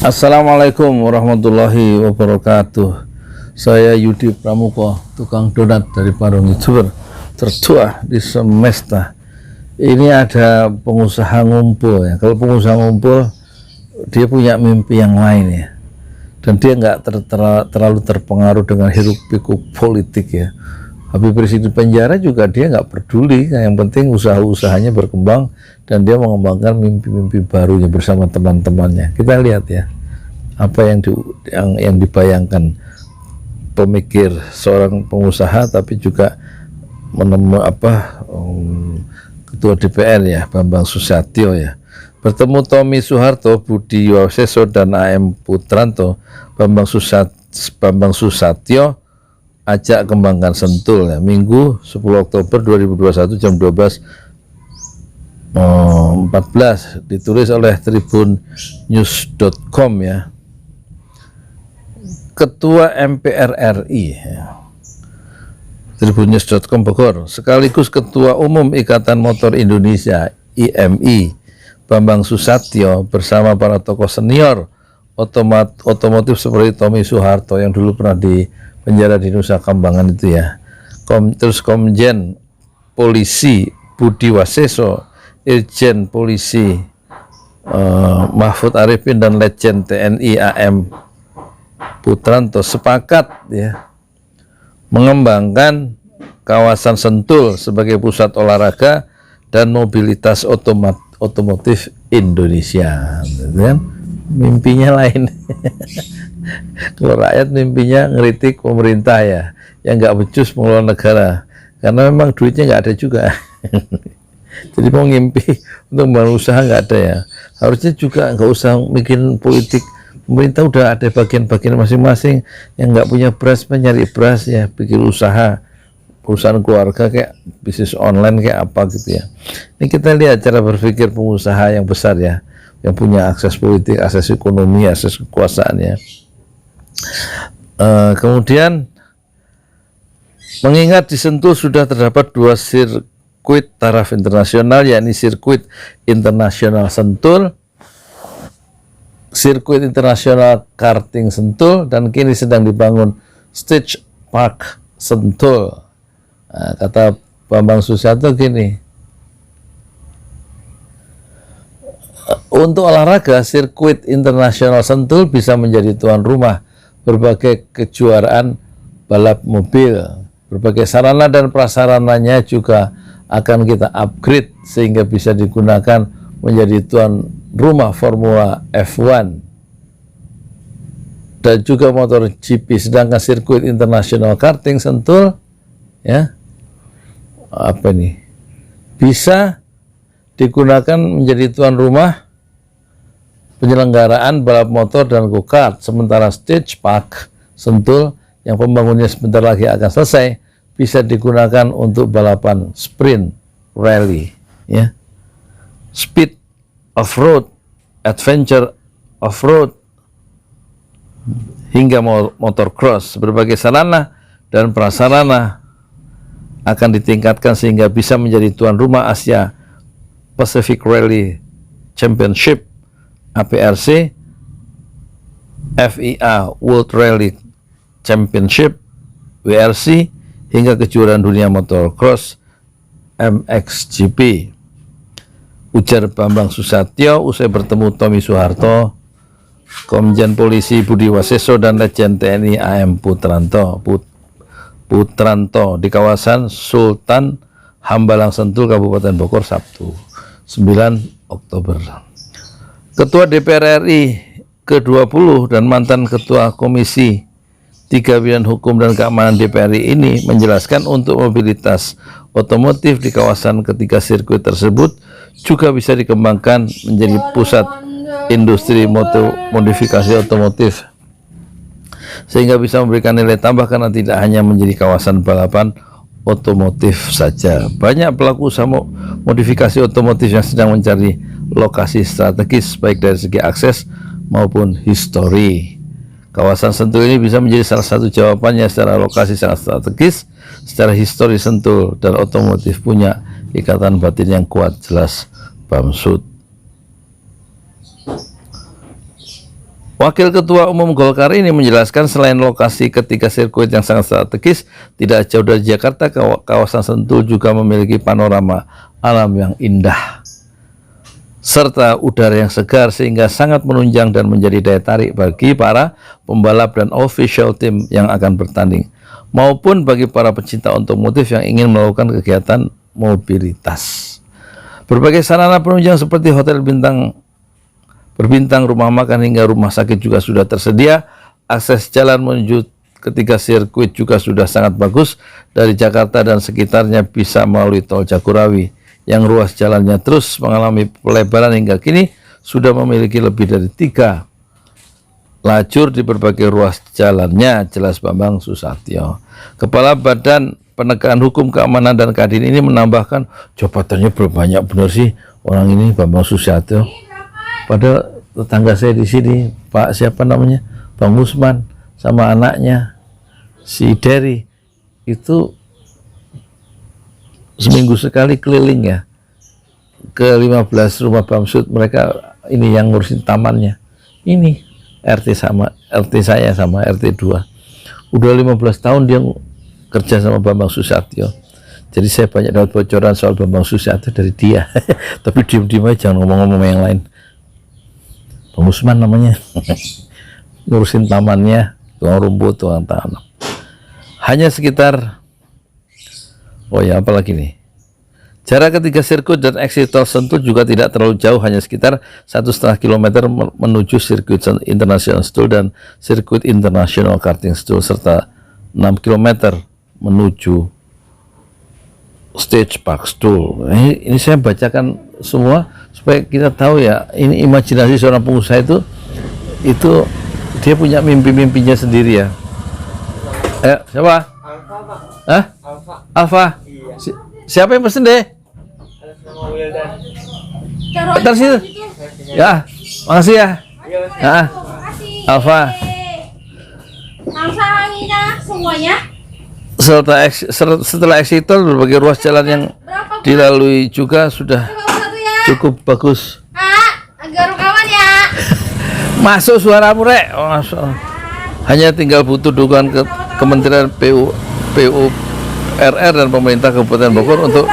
Assalamualaikum warahmatullahi wabarakatuh. Saya Yudi Pramuko, tukang donat dari Parung YouTuber tertua di semesta. Ini ada pengusaha ngumpul ya. Kalau pengusaha ngumpul, dia punya mimpi yang lain ya. Dan dia nggak terlalu terpengaruh dengan hiruk pikuk politik ya. Habib Rizik di penjara juga dia nggak peduli. Yang penting usaha-usahanya berkembang dan dia mengembangkan mimpi-mimpi barunya bersama teman-temannya. Kita lihat ya apa yang dibayangkan pemikir seorang pengusaha, tapi juga ketua DPR ya, Bambang Susatyo ya. Bertemu Tommy Soeharto, Budi Waseso dan AM Putranto, Bambang Susatyo ajak kembangkan Sentul ya. Minggu 10 Oktober 2021 jam 12.14 ditulis oleh tribunnews.com ya. Ketua MPR RI ya. Tribunnews.com Bogor sekaligus Ketua Umum Ikatan Motor Indonesia IMI Bambang Susatyo bersama para tokoh senior otomotif seperti Tommy Soeharto yang dulu pernah di penjara di Nusa Kambangan itu ya. Terus Komjen Polisi Budi Waseso, Irjen Polisi Mahfud Arifin dan Letjen TNI AM Putranto sepakat ya mengembangkan kawasan Sentul sebagai pusat olahraga dan mobilitas otomotif Indonesia, kan? Mimpinya lain. Kalau rakyat mimpinya ngeritik pemerintah ya, yang nggak becus mengelola negara, karena memang duitnya nggak ada juga. Jadi mau ngimpi untuk membangun usaha nggak ada ya. Harusnya juga nggak usah bikin politik. Pemerintah udah ada bagian-bagian masing-masing. Yang nggak punya beras, mencari beras ya, bikin usaha, perusahaan keluarga kayak bisnis online kayak apa gitu ya. Ini kita lihat cara berpikir pengusaha yang besar ya, yang punya akses politik, akses ekonomi, akses kekuasaan ya. Kemudian mengingat di Sentul sudah terdapat 2 sirkuit taraf internasional, yakni sirkuit internasional Sentul, sirkuit internasional karting Sentul, dan kini sedang dibangun Stage Park Sentul. Nah, kata Bambang Susatyo gini, untuk olahraga, sirkuit internasional Sentul bisa menjadi tuan rumah berbagai kejuaraan balap mobil. Berbagai sarana dan prasarananya juga akan kita upgrade sehingga bisa digunakan menjadi tuan rumah Formula F1 dan juga motor GP. Sedangkan sirkuit internasional karting Sentul ya bisa digunakan menjadi tuan rumah penyelenggaraan balap motor dan go-kart. Sementara Stage Park Sentul yang pembangunannya sebentar lagi akan selesai bisa digunakan untuk balapan sprint, rally ya, speed off-road, adventure off-road hingga motor cross. Berbagai sarana dan prasarana akan ditingkatkan sehingga bisa menjadi tuan rumah Asia Pacific Rally Championship, APRC, FIA World Rally Championship, WRC, hingga kejuaraan dunia motocross MXGP, ujar Bambang Susatyo usai bertemu Tommy Soeharto, Komjen Polisi Budi Waseso dan Letjen TNI AM Putranto di kawasan Sultan Hambalang Sentul, Kabupaten Bogor, Sabtu 9 Oktober. Ketua DPR RI ke-20 dan mantan Ketua Komisi 3 Bidang Hukum dan Keamanan DPR RI ini menjelaskan untuk mobilitas otomotif di kawasan ketiga sirkuit tersebut juga bisa dikembangkan menjadi pusat industri modifikasi otomotif sehingga bisa memberikan nilai tambah karena tidak hanya menjadi kawasan balapan otomotif saja. Banyak pelaku usaha modifikasi otomotif yang sedang mencari lokasi strategis baik dari segi akses maupun histori. Kawasan Sentul ini bisa menjadi salah satu jawabannya. Secara lokasi sangat strategis, secara histori Sentul dan otomotif punya ikatan batin yang kuat, jelas Bamsud. Wakil Ketua Umum Golkar ini menjelaskan selain lokasi ketiga sirkuit yang sangat strategis, tidak jauh dari Jakarta, kawasan Sentul juga memiliki panorama alam yang indah serta udara yang segar sehingga sangat menunjang dan menjadi daya tarik bagi para pembalap dan official team yang akan bertanding maupun bagi para pecinta otomotif yang ingin melakukan kegiatan mobilitas. Berbagai sarana penunjang seperti hotel berbintang, rumah makan hingga rumah sakit juga sudah tersedia. Akses jalan menuju ketiga sirkuit juga sudah sangat bagus. Dari Jakarta dan sekitarnya bisa melalui tol Jagorawi yang ruas jalannya terus mengalami pelebaran hingga kini sudah memiliki lebih dari 3 lajur di berbagai ruas jalannya, jelas Bambang Susatyo. Kepala Badan Penegakan Hukum Keamanan dan Keadilan ini menambahkan, jabatannya berbanyak benar sih orang ini Bambang Susatyo. Padahal tetangga saya di sini, Pak siapa namanya, Bang Usman sama anaknya si Dery itu seminggu sekali keliling ya ke 15 rumah Bamsud. Mereka ini yang ngurusin tamannya. Ini RT saya sama RT 2. Udah 15 tahun dia kerja sama Bambang Susatyo. Jadi saya banyak dapat bocoran soal Bambang Susatyo dari dia. Tapi diem-diem aja, jangan ngomong-ngomong yang lain. Bang Usman namanya. Ngurusin tamannya, tukang rumput, tukang tanam. Hanya sekitar, oh ya apalagi nih, jarak ketiga sirkuit dan exit tol Sentul juga tidak terlalu jauh, hanya sekitar 1,5 km menuju sirkuit internasional Sentul dan sirkuit internasional karting Sentul, serta 6 km menuju stage park Sentul. Ini saya bacakan semua supaya kita tahu ya, ini imajinasi seorang pengusaha itu dia punya mimpi-mimpinya sendiri ya. Siapa? Alfa, Pak. Hah? Alfa? Iya. Siapa yang pesen deh? Atas nama Wildan. Bentar sini. Ya, makasih ya. Iya, Mas. Nah, Alfa. Samsangina semuanya. Setelah exit tol, berbagai ruas jalan yang dilalui juga sudah Satu ya. cukup bagus. Agar kawan ya. Masuk suaramu, Rek. Oh, masuk. Hanya tinggal butuh dukungan ke Kementerian PURR dan pemerintah Kabupaten Bogor untuk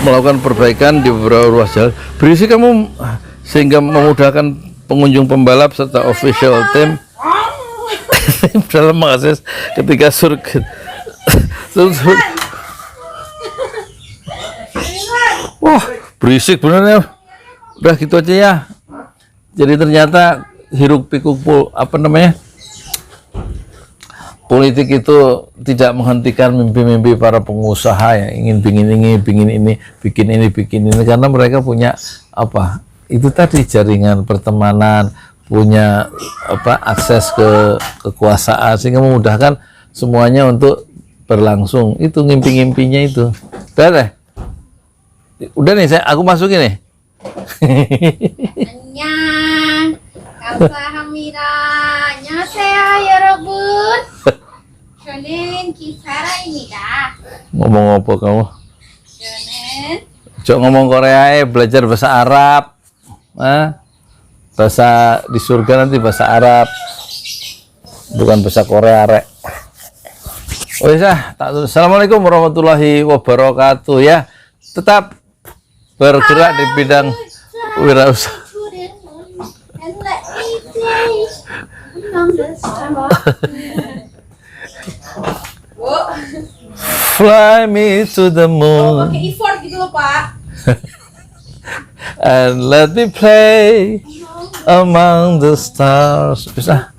melakukan perbaikan di beberapa ruas jalan. Berisi kamu sehingga memudahkan pengunjung pembalap serta official team dalam mengakses ketiga sirkuit. Wah, berisik bener ya. Udah gitu aja ya. Jadi ternyata hiruk pikuk politik itu tidak menghentikan mimpi-mimpi para pengusaha yang ingin bikin ini karena mereka punya itu tadi jaringan pertemanan, punya akses ke kekuasaan sehingga memudahkan semuanya untuk berlangsung. Itu ngimpi-ngimpinya itu. Udah nih aku masukin nih. Annyeong. Kamsahamnida. Annyeonghaseyo 여러분. 저는 기사라입니다. Ngomong apa kamu? 저는 Cok ngomong Korea, belajar bahasa Arab. Bahasa di surga nanti bahasa Arab. Bukan bahasa Korea, Rek. Oh iya, Assalamualaikum warahmatullahi wabarakatuh ya. Tetap bergerak di bidang wirausaha. And let me play on the summer. Fly me to the moon. Pakai effort gitu loh, Pak. And let me play among the stars. Bisa?